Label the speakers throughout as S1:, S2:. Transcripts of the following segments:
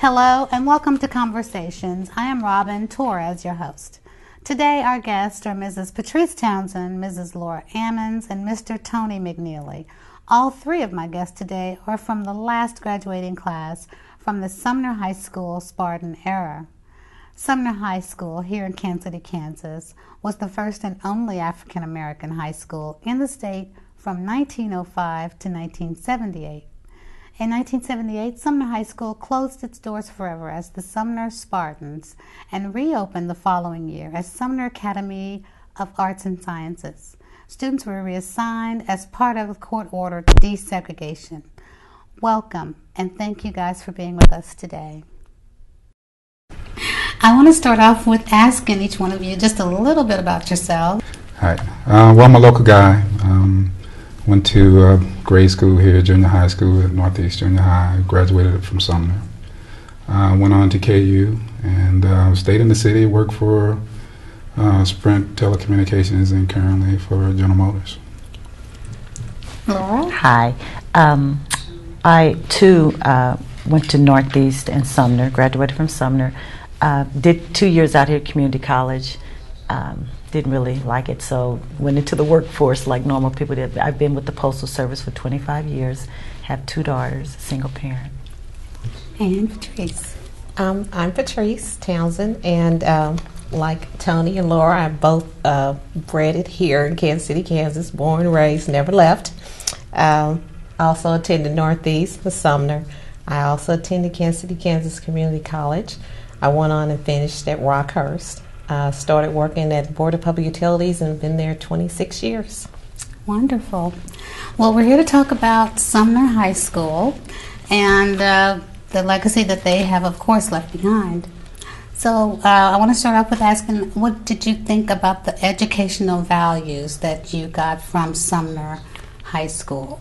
S1: Hello and welcome to Conversations. I am Robin Torez, your host. Today our guests are Mrs. Patrice Townsend, Mrs. Laura Ammons, and Mr. Tony McNeely. All three of my guests today are from the last graduating class from the Sumner High School Spartan era. Sumner High School here in Kansas City, Kansas was the first and only African American high school in the state from 1905 to 1978. In 1978, Sumner High School closed its doors forever as the Sumner Spartans and reopened the following year as Sumner Academy of Arts and Sciences. Students were reassigned as part of a court order desegregation. Welcome, and thank you guys for being with us today. I want to start off with asking each one of you just a little bit about yourself.
S2: Hi. Well, I'm a local guy. Went to grade school here, junior high school at Northeast Junior High, graduated from Sumner. Went on to KU and stayed in the city, worked for Sprint Telecommunications and currently for General Motors.
S1: Laura?
S3: Hi. I too went to Northeast and Sumner, graduated from Sumner. Did 2 years out here at community college. Didn't really like it, so went into the workforce like normal people did. I've been with the Postal Service for 25 years, have 2 daughters, single parent.
S1: And Patrice.
S4: I'm Patrice Townsend, and like Tony and Laura, I'm both bred here in Kansas City, Kansas, born and raised, never left. Also attended Northeast with Sumner. I also attended Kansas City, Kansas Community College. I went on and finished at Rockhurst. Started working at the Board of Public Utilities and been there 26 years.
S1: Wonderful. Well, we're here to talk about Sumner High School and the legacy that they have, of course, left behind. So I want to start off with asking, what did you think about the educational values that you got from Sumner High School?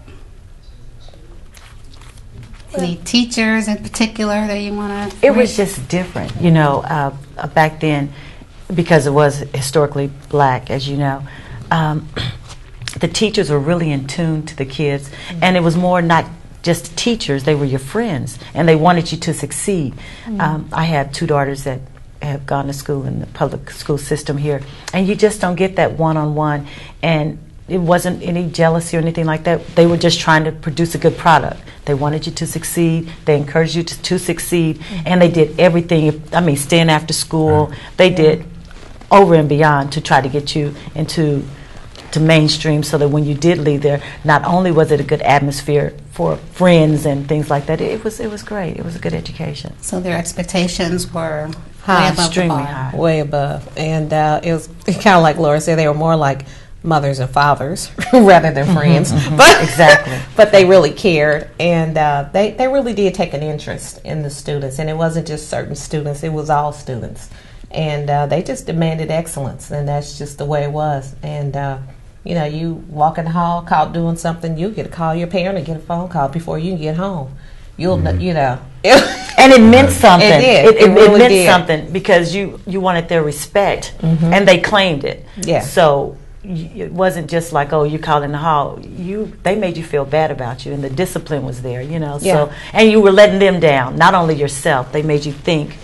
S1: Any teachers in particular that you want to?
S3: It was just different, you know, back then, because it was historically black, as you know. The teachers were really in tune to the kids, and it was more not just teachers, they were your friends, and they wanted you to succeed. I have 2 daughters that have gone to school in the public school system here, and you just don't get that one-on-one, and it wasn't any jealousy or anything like that. They were just trying to produce a good product. They wanted you to succeed. They encouraged you to succeed, and they did everything. I mean, staying after school, they did over and beyond to try to get you into mainstream, so that when you did leave there, not only was it a good atmosphere for friends and things like that, it was great. It was a good education.
S1: So their expectations were
S4: High,
S1: way above the bar.
S3: high.
S4: Way above. And it was kind of like Laura said, they were more like mothers and fathers rather than friends. But
S3: Exactly.
S4: But they really cared, and they really did take an interest in the students. And it wasn't just certain students, it was all students. And they just demanded excellence, and that's just the way it was. And you know, you walk in the hall, caught doing something, you get to call your parent or get a phone call before you can get home. You'll, you know.
S3: And it meant something.
S4: It did.
S3: It
S4: really
S3: meant
S4: did.
S3: something because you wanted their respect, and they claimed it.
S4: Yeah.
S3: So it wasn't just like, oh, you called in the hall. They made you feel bad about you, and the discipline was there, you know.
S4: Yeah.
S3: So, and you were letting them down, not only yourself. They made you think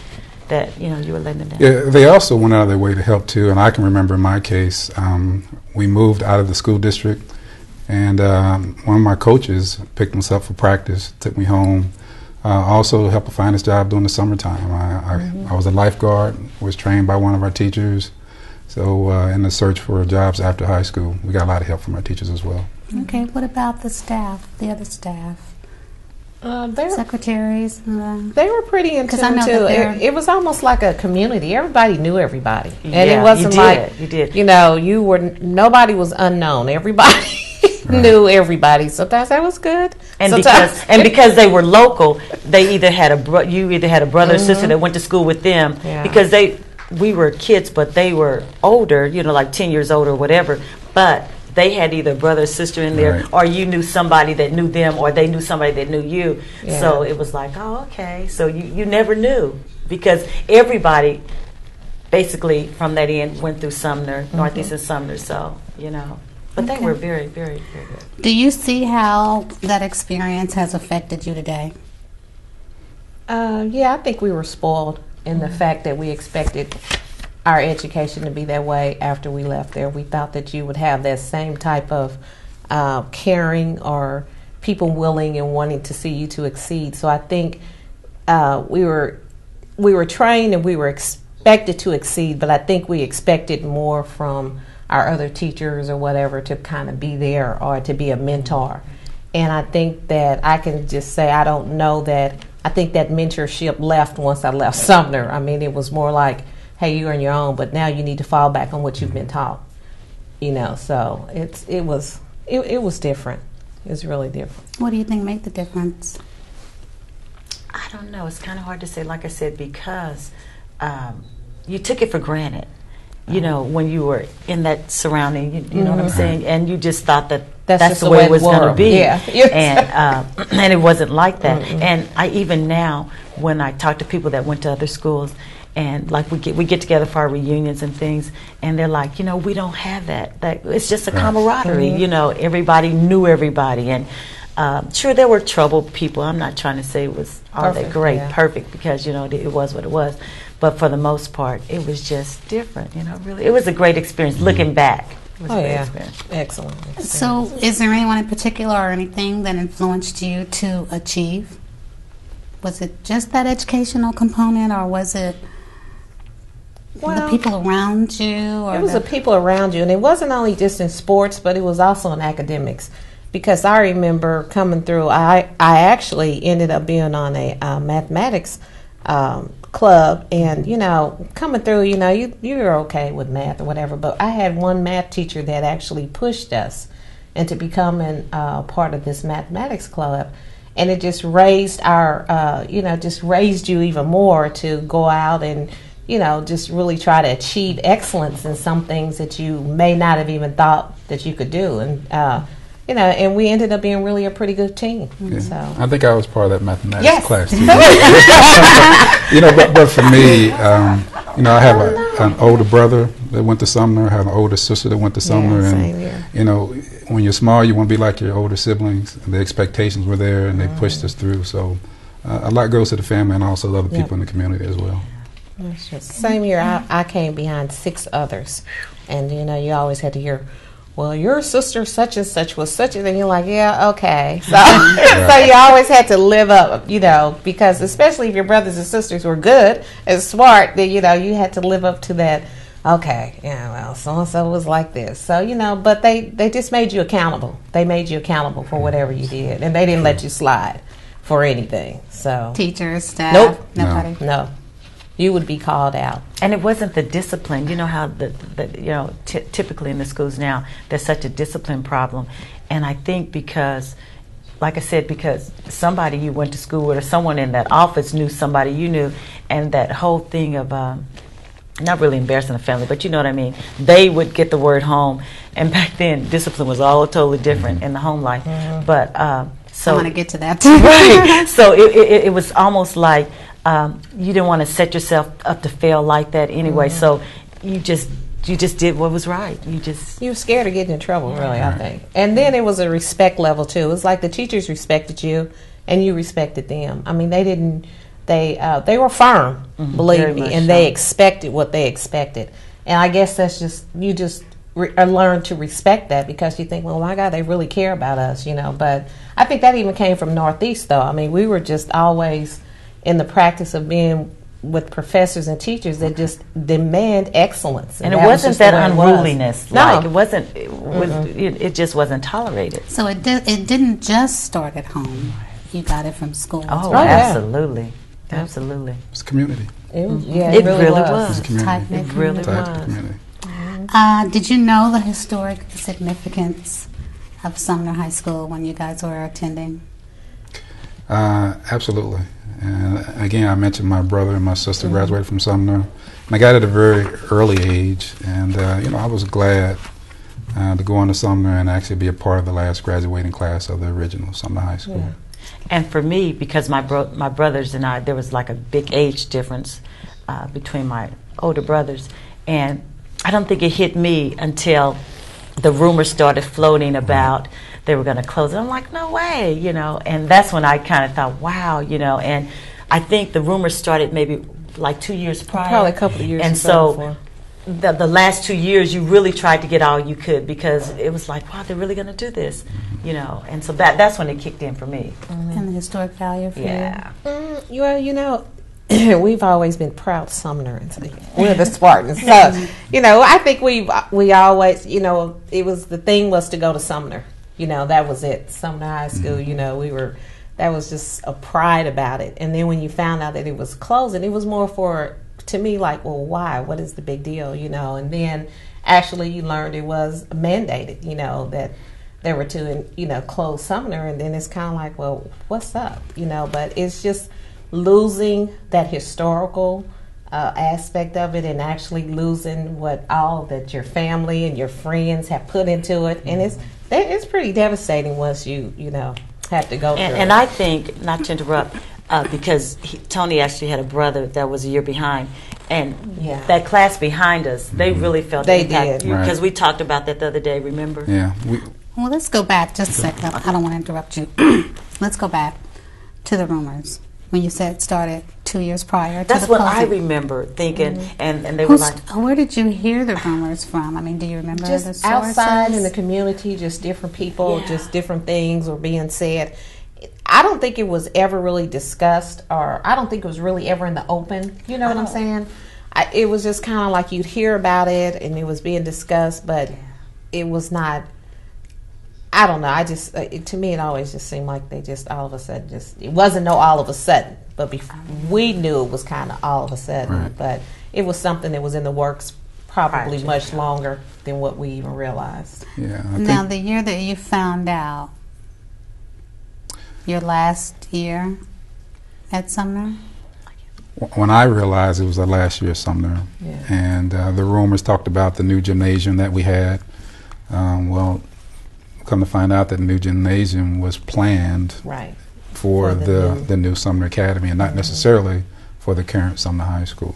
S3: that, you know, you were letting them down.
S2: Yeah, they also went out of their way to help too, and I can remember in my case, we moved out of the school district, and one of my coaches picked us up for practice, took me home, also helped find this job during the summertime. I was a lifeguard, was trained by one of our teachers, so in the search for jobs after high school, we got a lot of help from our teachers as well.
S1: Okay, what about the staff, the other staff? Secretaries?
S4: They were pretty in
S1: 'Cause I
S4: tune
S1: know
S4: too.
S1: that
S4: It was almost like a community. Everybody knew everybody, and
S3: Yeah,
S4: it wasn't
S3: you
S4: like
S3: did.
S4: you know, nobody was unknown. Everybody knew everybody. Sometimes that was good,
S3: And
S4: sometimes
S3: because they were local, they either had you either had a brother or sister that went to school with them,
S4: Yeah.
S3: because we were kids, but they were older, you know, like 10 years older or whatever, but they had either brother or sister in there,
S2: Right.
S3: or you knew somebody that knew them, or they knew somebody that knew you.
S4: Yeah.
S3: So it was like, oh, okay. So you never knew, because everybody basically from that end went through Sumner, Northeast and Sumner, so, you know. But they were very, very, very good.
S1: Do you see how that experience has affected you today?
S4: Yeah, I think we were spoiled in the fact that we expected our education to be that way after we left there. We thought that you would have that same type of caring or people willing and wanting to see you to exceed. So I think we were trained and we were expected to exceed, but I think we expected more from our other teachers or whatever to kind of be there or to be a mentor. And I think that I can just say I don't know that. I think that mentorship left once I left Sumner. I mean, it was more like, hey, you're on your own, but now you need to fall back on what you've been taught. So it was different. It was really different.
S1: What do you think made the difference?
S3: I don't know. It's kind of hard to say, like I said, because you took it for granted. When you were in that surrounding, you know what I'm saying? And you just thought that that's the way it was going to be.
S4: Yeah.
S3: And it wasn't like that. And I even now, when I talk to people that went to other schools, and like we get together for our reunions and things, and they're like, we don't have that. It's just a camaraderie. Everybody knew everybody. And sure, there were troubled people. I'm not trying to say it was all that great, perfect, because, it was what it was. But for the most part, it was just different, really. It was a great experience, looking back. It was a great experience.
S4: Excellent experience.
S1: So is there anyone in particular or anything that influenced you to achieve? Was it just that educational component, or was it the people around you? Or
S4: it was the people around you, and it wasn't only just in sports, but it was also in academics. Because I remember coming through, I actually ended up being on a mathematics club, and coming through, you're okay with math or whatever, but I had one math teacher that actually pushed us into becoming part of this mathematics club, and it just raised our just raised you even more to go out and just really try to achieve excellence in some things that you may not have even thought that you could do. And and we ended up being really a pretty good team.
S2: Yeah.
S4: So
S2: I think I was part of that mathematics
S4: Yes.
S2: class too. But for me, I have an older brother that went to Sumner. I have an older sister that went to Sumner,
S4: same here.
S2: and when you're small, you want to be like your older siblings. And the expectations were there, and they pushed us through. So a lot goes to the family and also the other people in the community as well.
S4: Same year, I came behind 6 others, and you always had to hear, well, your sister such and such was such, and then you're like, yeah, okay. So, so you always had to live up, because especially if your brothers and sisters were good and smart, then you had to live up to that. Okay, so and so was like this. So but they just made you accountable. They made you accountable for whatever you did, and they didn't let you slide for anything. So
S1: teachers, staff,
S4: Nope.
S1: nobody.
S4: no. You would be called out.
S3: And it wasn't the discipline. You know how typically in the schools now, there's such a discipline problem. And I think because, like I said, because somebody you went to school with or someone in that office knew somebody you knew, and that whole thing of, not really embarrassing the family, but you know what I mean, they would get the word home. And back then, discipline was all totally different in the home life. But so
S1: I want to get to that too.
S3: Right. So it was almost like, you didn't want to set yourself up to fail like that anyway. So you just did what was right. You
S4: were scared of getting in trouble, really, I think. And then it was a respect level too. It was like the teachers respected you, and you respected them. I mean, they were firm, believe me, and they expected what they expected. And I guess that's just learn to respect that, because you think, well, my God, they really care about us, But I think that even came from Northeast, though. I mean, we were just always in the practice of being with professors and teachers that just demand excellence,
S3: and it wasn't that unruliness.
S4: No,
S3: it wasn't. It just wasn't tolerated.
S1: So it didn't just start at home. You got it from school.
S3: Oh, absolutely, absolutely.
S2: It's community.
S4: It
S3: really was.
S2: It's community.
S3: It really
S2: Tight
S3: was.
S2: community.
S1: Did you know the historic significance of Sumner High School when you guys were attending?
S2: Absolutely. And again, I mentioned my brother and my sister graduated from Sumner, and I got it at a very early age. And I was glad to go on to Sumner and actually be a part of the last graduating class of the original Sumner High School.
S3: Yeah. And for me, because my brothers and I, there was like a big age difference between my older brothers, and I don't think it hit me until the rumors started floating about they were going to close it. I'm like, no way, and that's when I kind of thought, wow, and I think the rumors started maybe like 2 years prior.
S4: Probably a couple of years.
S3: And so the last 2 years, you really tried to get all you could because it was like, wow, they're really going to do this, you know. And so that's when it kicked in for me.
S1: And the historic value for you.
S4: Well, you know, we've always been proud Sumnerans. We're the Spartans. So, you know, I think we always, you know, the thing was to go to Sumner. You know, that was it. Sumner High School, you know, that was just a pride about it. And then when you found out that it was closing, it was more to me like, well, why? What is the big deal, you know? And then actually you learned it was mandated, you know, that they were to, you know, close Sumner. And then it's kind of like, well, what's up, you know? But it's just losing that historical aspect of it and actually losing what all that your family and your friends have put into it. And it's pretty devastating once you know, have to go through it.
S3: And I think, not to interrupt, because Tony actually had a brother that was a year behind, and that class behind us, they really felt the impact. Because we talked about that the other day, remember?
S2: Yeah.
S1: Well, let's go back just a second. I don't want to interrupt you. Let's go back to the rumors. When you said it started 2 years prior to
S3: That's
S1: the
S3: what
S1: closing.
S3: I remember thinking, and they were like...
S1: Where did you hear the rumors from? I mean, do you remember the
S4: just
S1: sources?
S4: outside in the community, just different people, just different things were being said. I don't think it was ever really discussed, or I don't think it was really ever in the open. You know what I'm saying? It was just kind of like you'd hear about it and it was being discussed, but it was not. I don't know. I just to me it always just seemed like they just all of a sudden it wasn't all of a sudden, but we knew it was kind of all of a sudden, but it was something that was in the works probably much longer than what we even realized.
S2: Yeah.
S1: Now, the year that you found out, your last year at Sumner?
S2: When I realized it was the last year at Sumner, and the rumors talked about the new gymnasium that we had. Well, come to find out that the new gymnasium was planned for the new Sumner Academy, and not necessarily for the current Sumner High School.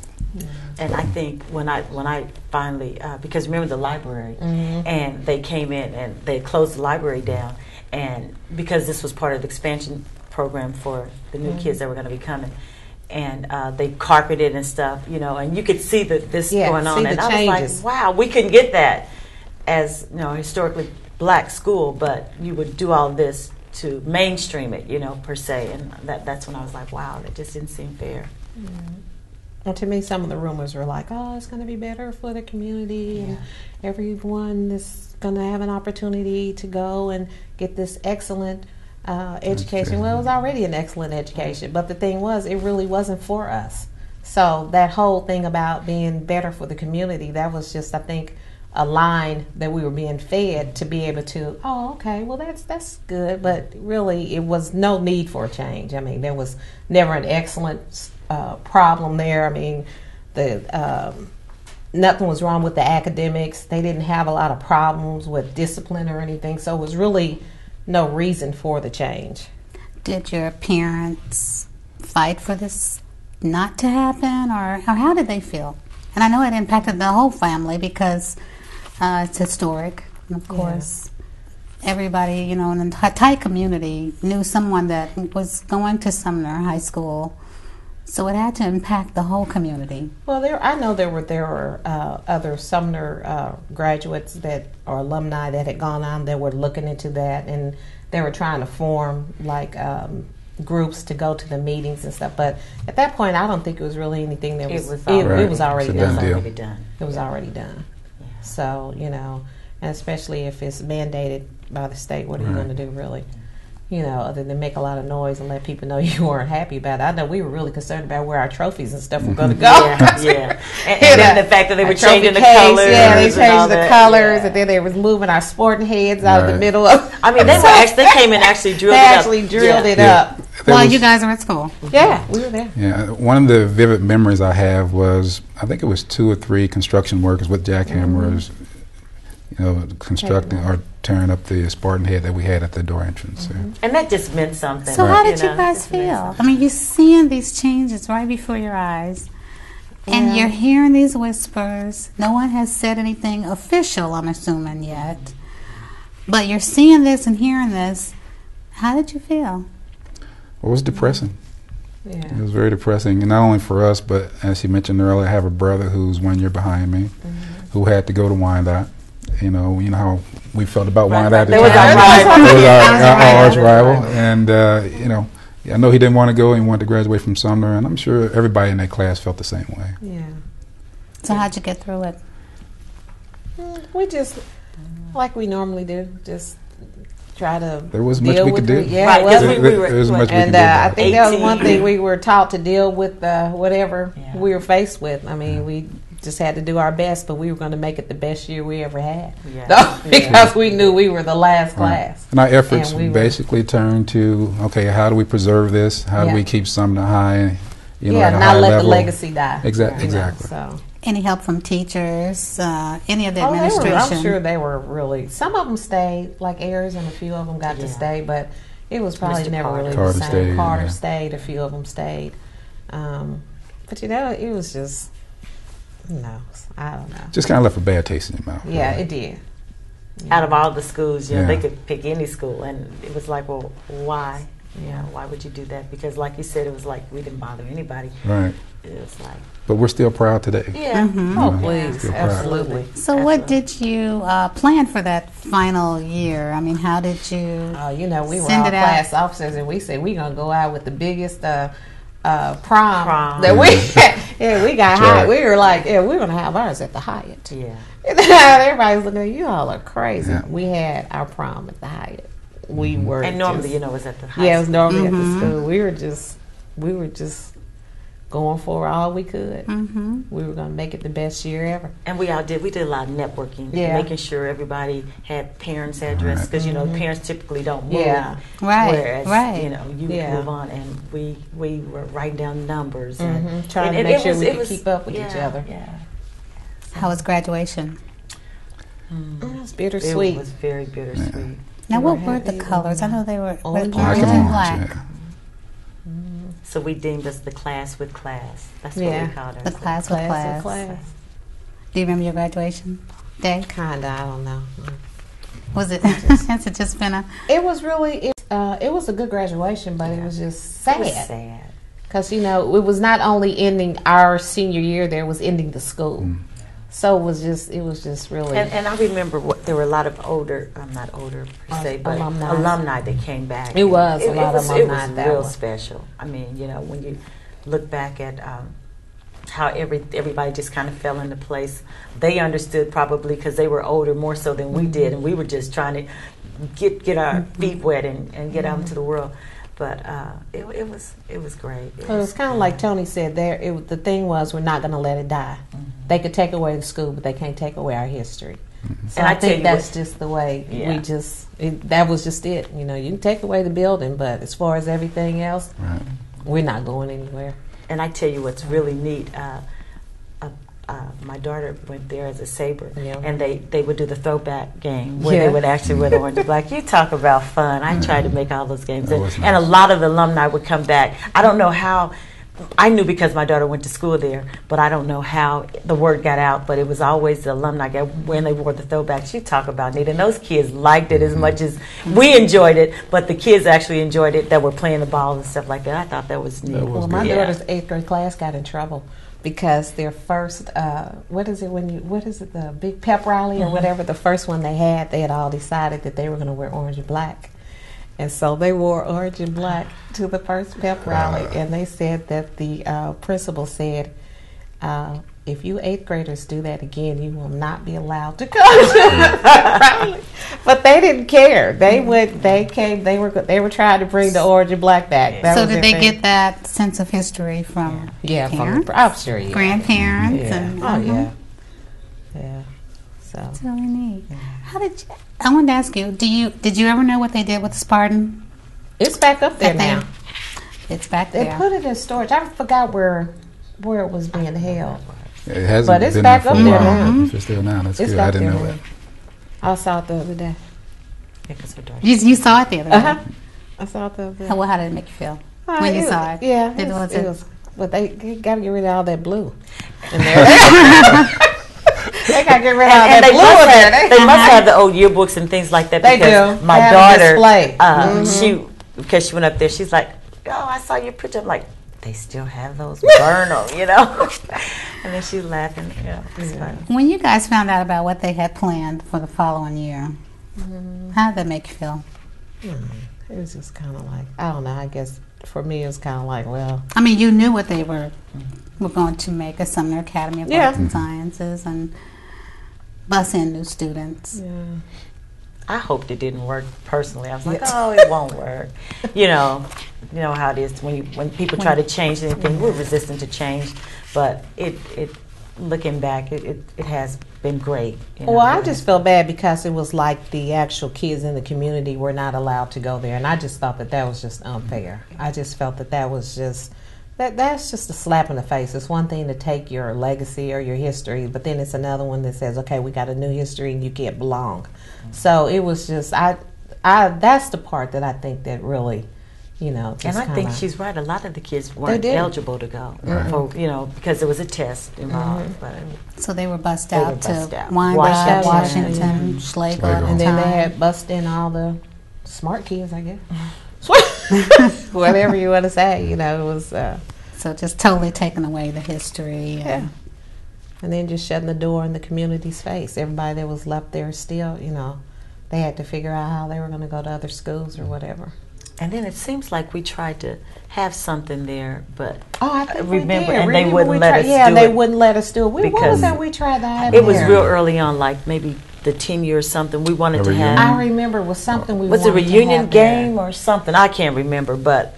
S3: And I think when I finally, because remember the library, and they came in and they closed the library down, and because this was part of the expansion program for the new kids that were going to be coming, and they carpeted and stuff, you know, and you could see this going on, and I was like, wow, we couldn't get that as, you know, historically black school, but you would do all this to mainstream it, you know, per se, and that's when I was like, wow, that just didn't seem fair.
S4: And to me, some of the rumors were like, oh, it's going to be better for the community, and everyone is going to have an opportunity to go and get this excellent education. Well, it was already an excellent education, but the thing was, it really wasn't for us. So that whole thing about being better for the community, that was just, I think, a line that we were being fed to be able to, oh, okay, well, that's good, but really it was no need for a change. I mean, there was never an excellent problem there. I mean, nothing was wrong with the academics. They didn't have a lot of problems with discipline or anything, so it was really no reason for the change.
S1: Did your parents fight for this not to happen, or how did they feel? And I know it impacted the whole family because it's historic, and of course everybody, you know, in a tight community knew someone that was going to Sumner High School, so it had to impact the whole community.
S4: Well, I know there were other Sumner graduates or alumni that had gone on that were looking into that, and they were trying to form like groups to go to the meetings and stuff. But at that point, I don't think it was really anything that was. It was already done. It was already done. Yeah. So, you know, and especially if it's mandated by the state, what are you going to do, really? You know, other than make a lot of noise and let people know you weren't happy about it. I know we were really concerned about where our trophies and stuff were going to go.
S3: And then the fact that they were changing the colors.
S4: Yeah, they changed the colors, and then they was moving our Spartan heads out of the middle of.
S3: I mean, they came and actually drilled it up.
S4: They actually drilled it up.
S1: While you guys were at school.
S4: Yeah, we were there.
S2: Yeah, one of the vivid memories I have was, I think it was 2 or 3 construction workers with jackhammers, you know, constructing or tearing up the Spartan head that we had at the door entrance.
S3: And that just meant something.
S1: So how did you guys feel? I mean, you're seeing these changes right before your eyes, and you're hearing these whispers. No one has said anything official, I'm assuming, yet. But you're seeing this and hearing this. How did you feel?
S2: Well, it was depressing.
S4: Yeah.
S2: It was very depressing, and not only for us, but as you mentioned earlier, I have a brother who's 1 year behind me, who had to go to Wyandotte. You know how we felt about Wyandotte at the time. It was our arch rival, and you know, I know he didn't want to go. He wanted to graduate from Sumner, and I'm sure everybody in that class felt the same way.
S4: Yeah.
S1: So how'd you get through it?
S4: We just, like we normally do, just try to
S2: There wasn't much
S4: deal
S2: we
S4: with
S2: could do.
S4: Yeah,
S3: Right,
S4: well,
S2: there was much we could
S4: and
S2: do.
S4: I think that was
S3: 18.
S4: one thing we were taught to deal with whatever
S3: Yeah.
S4: we were faced with. I mean, we just had to do our best, but we were going to make it the best year we ever had.
S3: Yeah.
S4: So, because we knew we were the last class.
S2: And our efforts
S4: And we were-
S2: basically turned to, okay, how do we preserve this? How do
S4: Yeah.
S2: we keep Sumner high? You know,
S4: Yeah,
S2: at a
S4: not
S2: high
S4: let
S2: level?
S4: the legacy die.
S2: Exactly.
S4: you know,
S2: Exactly.
S4: So.
S1: Any help from teachers? Any of the
S4: Oh,
S1: administration?
S4: I'm sure they were really. Some of them stayed, like Ayers, and a few of them got to
S3: Yeah.
S4: stay, but it was probably
S3: Mr.
S4: never
S3: Carter.
S4: really
S2: Carter
S4: the same.
S2: stayed,
S4: Carter
S2: yeah.
S4: stayed. A few of them stayed, but you know, it was just, I don't know.
S2: Just kind of left a bad taste in your mouth.
S4: Yeah, it did.
S3: Out of all the schools, you know,
S2: Yeah.
S3: they could pick any school, and it was like, well, why?
S4: Yeah.
S3: Why would you do that? Because, like you said, it was like we didn't bother anybody.
S2: Right.
S3: It was like,
S2: But we're still proud today.
S3: yeah,
S4: Oh,
S2: Yeah.
S4: please,
S2: Still proud.
S4: absolutely.
S1: So what did you plan for that final year? I mean, how did you?
S4: You know, we were
S1: Send
S4: all
S1: it out.
S4: class officers, and we said we're gonna go out with the biggest prom
S3: Prom.
S4: that we yeah, we got
S2: That's
S4: high.
S2: right.
S4: We were like, yeah, we're gonna have ours at the Hyatt.
S3: yeah.
S4: Everybody's looking at you. All are crazy.
S2: Yeah.
S4: We had our prom at the Hyatt. We were
S3: And normally,
S4: just-
S3: you know, it was at the high
S4: yeah, it was
S3: school.
S4: normally at the school. We were just going for all we could.
S1: Mm-hmm.
S4: We were gonna make it the best year ever.
S3: And we did a lot of networking,
S4: Yeah.
S3: making sure everybody had parents' address, because you know parents typically don't move.
S4: Yeah.
S1: Right,
S3: Whereas
S1: right.
S3: you know you
S4: Yeah.
S3: move on, and we were writing down numbers and
S4: Trying to
S3: and
S4: make
S3: it
S4: sure
S3: was-
S4: we
S3: it
S4: could
S3: was-
S4: keep up with each
S3: yeah,
S4: other.
S3: Yeah.
S1: How was graduation?
S4: It was
S3: It
S4: bittersweet.
S3: was very bittersweet.
S1: Now,
S4: We
S1: what
S4: were
S1: were the
S4: happy.
S1: colors? I know they were
S4: Orange
S1: orange
S4: and
S1: and
S2: Black and
S1: black.
S2: orange,
S3: So we deemed us the class with class. That's what
S4: Yeah.
S3: we called
S1: The
S3: ourselves.
S1: class with class. Do you remember your graduation day?
S4: Kinda, I don't know.
S1: Was it? Has it just been a?
S4: It was really it was a good graduation, but it was just
S3: It was
S4: sad
S3: sad.
S4: because you know it was not only ending our senior year, there was ending the school. So it was just really
S3: And I remember there were a lot of not older per se, but
S4: Alumni.
S3: that came back.
S4: It was a lot of
S3: It
S4: alumni
S3: was
S4: that
S3: real
S4: were.
S3: special. I mean, you know, when you look back at how everybody just kind of fell into place, they understood probably because they were older more so than we did, and we were just trying to get our feet wet and get out into the world. But it was great.
S4: It was kind of like Tony said there. The thing was, we're not going to let it die. They could take away the school, but they can't take away our history. So
S3: And
S4: I
S3: I tell
S4: think
S3: you
S4: that's
S3: what-
S4: just the way
S3: Yeah.
S4: that was just it. You know, you can take away the building, but as far as everything else,
S2: Right.
S4: we're not going anywhere.
S3: And I tell you what's really neat. My daughter went there as a Sabre,
S4: Yeah.
S3: and they would do the throwback game where
S4: Yeah.
S3: they would actually wear the orange and black. You talk about fun. I tried to make all those games.
S2: That was
S3: And a
S2: nice.
S3: lot of the alumni would come back. I don't know how. I knew because my daughter went to school there, but I don't know how the word got out. But it was always the alumni when they wore the throwbacks. You talk about neat, and those kids liked it as much as we enjoyed it. But the kids actually enjoyed it that were playing the ball and stuff like that. I thought that was neat.
S2: That was
S4: Well, my
S2: good.
S4: daughter's 8th grade class got in trouble because their first, what is it, the big pep rally or whatever, the first one they had all decided that they were going to wear orange and black. And so they wore orange and black to the first pep rally, and they said that the principal said, if you 8th graders do that again, you will not be allowed to come to the pep rally. But they didn't care. They came. They were trying to bring the orange and black back. That
S1: So
S4: was
S1: did
S4: their
S1: they
S4: thing.
S1: get that sense of history from
S4: Yeah,
S1: parents,
S4: I'm sure. Yeah.
S1: grandparents,
S4: Yeah.
S1: and
S4: Oh yeah. Yeah. So
S1: That's really neat. How did you? I wanted to ask you. Did you ever know what they did with the Spartan?
S4: it's back up there
S1: That thing?
S4: now.
S1: It's back
S4: They
S1: there.
S4: put it in storage. I forgot where it was being held.
S2: It hasn't
S4: But it's
S2: been
S4: back
S2: there
S4: up
S2: for a
S4: there
S2: while.
S4: now.
S2: If it's still now, that's
S4: It's
S2: good. I
S4: back
S2: didn't
S4: there
S2: know
S4: now.
S2: that.
S4: I saw it the other day.
S3: Yeah, 'cause her daughter-
S1: You saw it the other day.
S4: I saw it the other day.
S1: How did it make you feel when you saw it?
S4: Yeah,
S1: It was
S4: but they got to get rid of all that blue. In there. They got to get rid of all
S3: And
S4: that
S3: they
S4: blue
S3: must,
S4: in there.
S3: have, they must have the old yearbooks and things like that.
S4: They
S3: because
S4: do.
S3: My
S4: They have a
S3: daughter,
S4: display.
S3: because she went up there, she's like, "Oh, I saw your picture." I'm like, they still have those, burn them, you know. And then she's laughing, you know. It's funny.
S1: When you guys found out about what they had planned for the following year, how did that make you feel?
S4: It was just kind of like, I don't know, I guess for me it was kind of like, well.
S1: I mean, you knew what they were going to make a Sumner Academy of Arts and Sciences and bus in new students.
S4: Yeah.
S3: I hoped it didn't work personally. I was like, oh, it won't work. You know how it is when people try to change anything. We're resistant to change, but it looking back, it has been great. You know?
S4: Well, I just felt bad because it was like the actual kids in the community were not allowed to go there, and I just thought that was just unfair. I just felt that was just that's just a slap in the face. It's one thing to take your legacy or your history, but then it's another one that says, okay, we got a new history and you can't belong. So it was just that's the part that I think that really, you know.
S3: And I think she's right. A lot of the kids weren't eligible to go, for, you know, because there was a test involved. But
S1: so they were bussed out to
S3: Wyandotte,
S1: Washington, Schlegel,
S4: and then they had bussed in all the smart kids, I guess. Whatever you want to say, you know, it was.
S1: So just totally taking away the history.
S4: And then just shutting the door in the community's face. Everybody that was left there still, you know, they had to figure out how they were going to go to other schools or whatever.
S3: And then it seems like we tried to have something there, but
S4: I think
S3: remember,
S4: we did.
S3: and they wouldn't let us do it.
S4: Yeah, they wouldn't let us do it. What was that we tried to have?
S3: It was real early on, like maybe the 10 year or something. We wanted to have.
S4: I remember it was something we
S3: was
S4: wanted
S3: a reunion
S4: to have
S3: game
S4: there.
S3: or something. I can't remember, but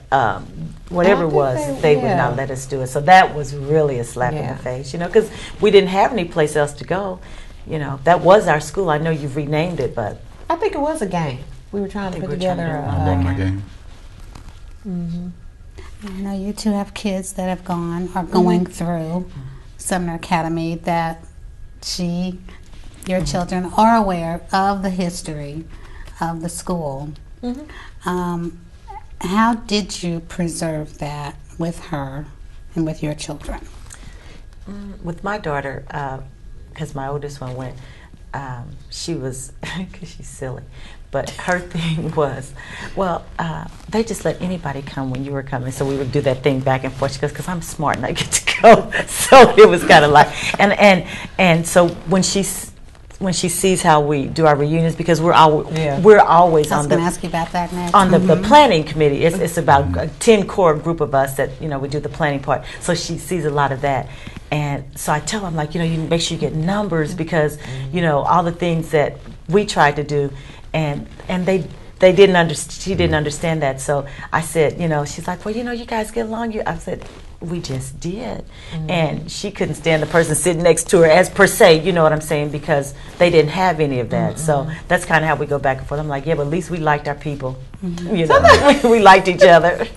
S3: whatever it was, they would not let us do it. So that was really a slap in the face, you know, because we didn't have any place else to go. You know, that was our school. I know you've renamed it, but
S4: I think it was a game. We were trying to put together
S2: a game.
S1: I know you two have kids that have are going through Sumner Academy, that your children are aware of the history of the school. How did you preserve that with her and with your children?
S3: With my daughter, because my oldest one went, she was, because she's silly, but her thing was, well, they just let anybody come when you were coming, so we would do that thing back and forth, because I'm smart and I get to go, so it was kind of like, and so when she sees how we do our reunions, because we're always
S1: I was
S3: on
S1: going to ask you about that next.
S3: on the planning committee. It's about a 10 core group of us that, you know, we do the planning part. So she sees a lot of that. And so I tell them, like, you know, you make sure you get numbers, because, you know, all the things that we tried to do, and they didn't understand. She didn't understand that. So I said, you know, she's like, well, you know, you guys get along. I said, we just did. And she couldn't stand the person sitting next to her, as per se, you know what I'm saying, because they didn't have any of that. So that's kind of how we go back and forth. I'm like, yeah, but at least we liked our people. You know, we liked each other.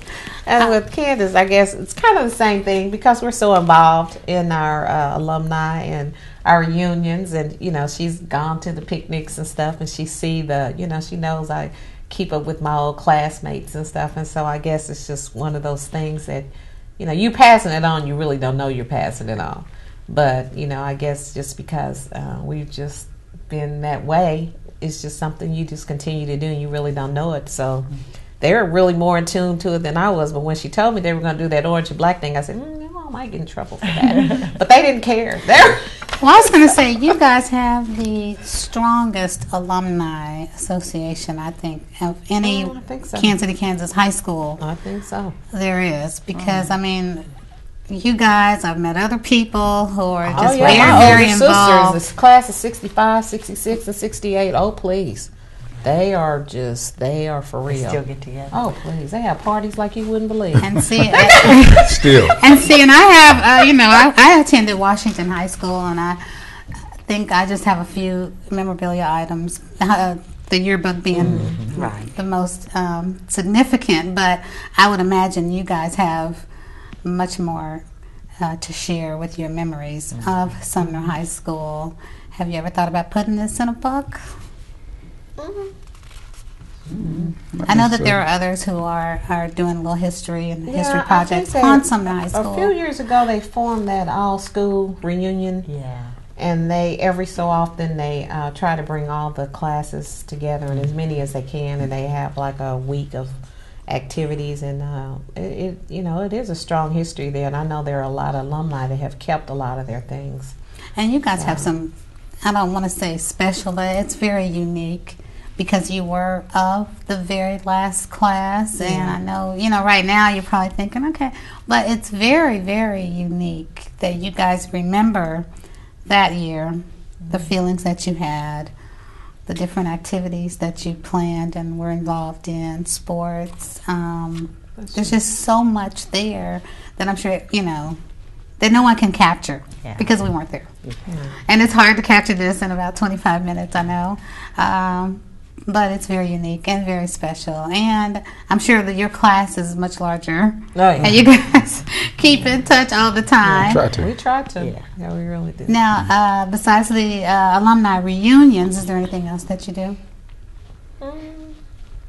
S4: And with Candace, I guess it's kind of the same thing, because we're so involved in our alumni and our reunions, and, you know, she's gone to the picnics and stuff, and she she knows I keep up with my old classmates and stuff, and so I guess it's just one of those things that, you know, you passing it on, you really don't know you're passing it on. But, you know, I guess just because we've just been that way, it's just something you just continue to do, and you really don't know it. So they're really more in tune to it than I was. But when she told me they were going to do that orange and black thing, I said, I might get in trouble for that. But they didn't care.
S1: Well, I was going to say, you guys have the strongest alumni association, I think, of any Kansas City, Kansas high school.
S4: I think so.
S1: There is, because, I mean, you guys, I've met other people who are just very, very involved.
S4: Sisters, this class of 65, 66, and 68. Oh, please. They are for real.
S3: They still get together.
S4: Oh, please. They have parties like you wouldn't believe.
S1: And see, and I have, I attended Washington High School, and I think I just have a few memorabilia items, the yearbook being the most significant, but I would imagine you guys have much more to share with your memories of Sumner High School. Have you ever thought about putting this in a book? I know that there are others who are doing a little history and history projects on Sumner High School.
S4: A few years ago, they formed that all-school reunion.
S3: Yeah.
S4: And they, every so often, they try to bring all the classes together, and as many as they can, and they have like a week of activities, and it is a strong history there, and I know there are a lot of alumni that have kept a lot of their things.
S1: And you guys have some, I don't want to say special, but it's very unique because you were of the very last class.
S4: Yeah.
S1: And I know, right now you're probably thinking, okay, but it's very, very unique that you guys remember that year, the feelings that you had, the different activities that you planned and were involved in, sports. There's just so much there that I'm sure, that no one can capture because we weren't there. And it's hard to capture this in about 25 minutes, I know. But it's very unique and very special. And I'm sure that your class is much larger.
S4: Oh, yeah.
S1: And you guys keep in touch all the time.
S4: We try to. Yeah, we really do.
S1: Now, besides the alumni reunions, is there anything else that you do?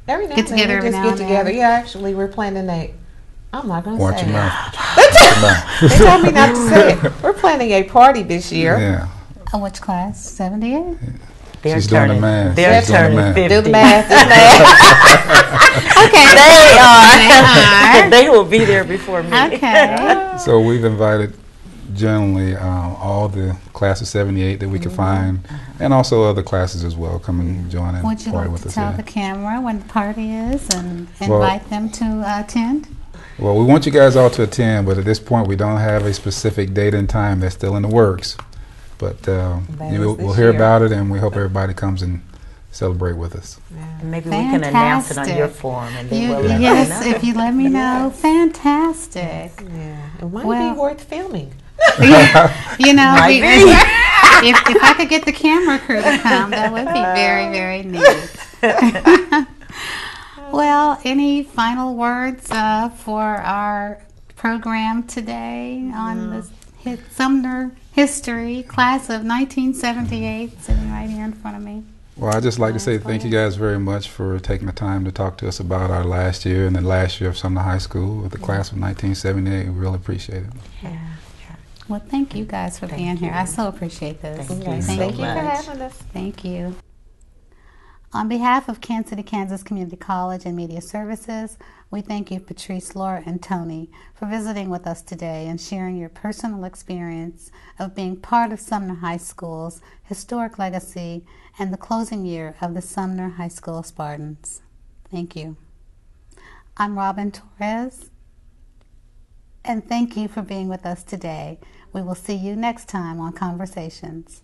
S4: Every now
S1: Get
S4: and
S1: together
S4: then we
S1: every
S4: just
S1: now
S4: get
S1: and
S4: together.
S1: then.
S4: Yeah, actually, we're planning I'm not going to
S2: Watch
S4: say
S2: your
S4: it.
S2: mouth.
S4: They told me not to say it. We're planning a party this year.
S2: Yeah.
S1: Which class? 78?
S3: They're
S2: She's doing the math.
S3: They're
S2: She's doing the
S3: turning
S2: math.
S3: 50.
S4: Do the math. Do the math.
S1: Okay.
S3: They are.
S1: They
S3: They will be there before me.
S1: are. Okay.
S2: So we've invited generally all the class of 78 that we could find, and also other classes as well come and join and
S1: Would you
S2: party
S1: like
S2: with
S1: to
S2: us.
S1: tell
S2: Yeah.
S1: the camera when the party is and
S2: Well-
S1: invite them to attend?
S2: Well, we want you guys all to attend, but at this point we don't have a specific date and time. That's still in the works. But we'll
S4: this
S2: hear
S4: year.
S2: about it, and we hope everybody comes and celebrate with us.
S3: And maybe we can announce it on your
S1: Fantastic.
S3: forum, and then we'll let
S1: Yes,
S3: them know.
S1: if you let me know. Fantastic.
S4: Yeah, it might
S1: Well-
S4: be worth filming.
S3: Might be.
S1: If I could get the camera crew to come, that would be very, very neat. Well, any final words for our program today on the Sumner history class of 1978, sitting right here in front of me?
S2: Well, I'd just like to say thank you guys very much for taking the time to talk to us about our last year and the last year of Sumner High School with the class of 1978. We really appreciate it.
S3: Yeah.
S1: Well, thank you guys for being here. I so appreciate this.
S3: Thank you.
S4: Yes,
S3: so
S4: thank you for
S3: much.
S4: having us.
S1: Thank you. On behalf of Kansas City, Kansas Community College and Media Services, we thank you, Patrice, Laura, and Tony, for visiting with us today and sharing your personal experience of being part of Sumner High School's historic legacy and the closing year of the Sumner High School Spartans. Thank you. I'm Robin Torez, and thank you for being with us today. We will see you next time on Conversations.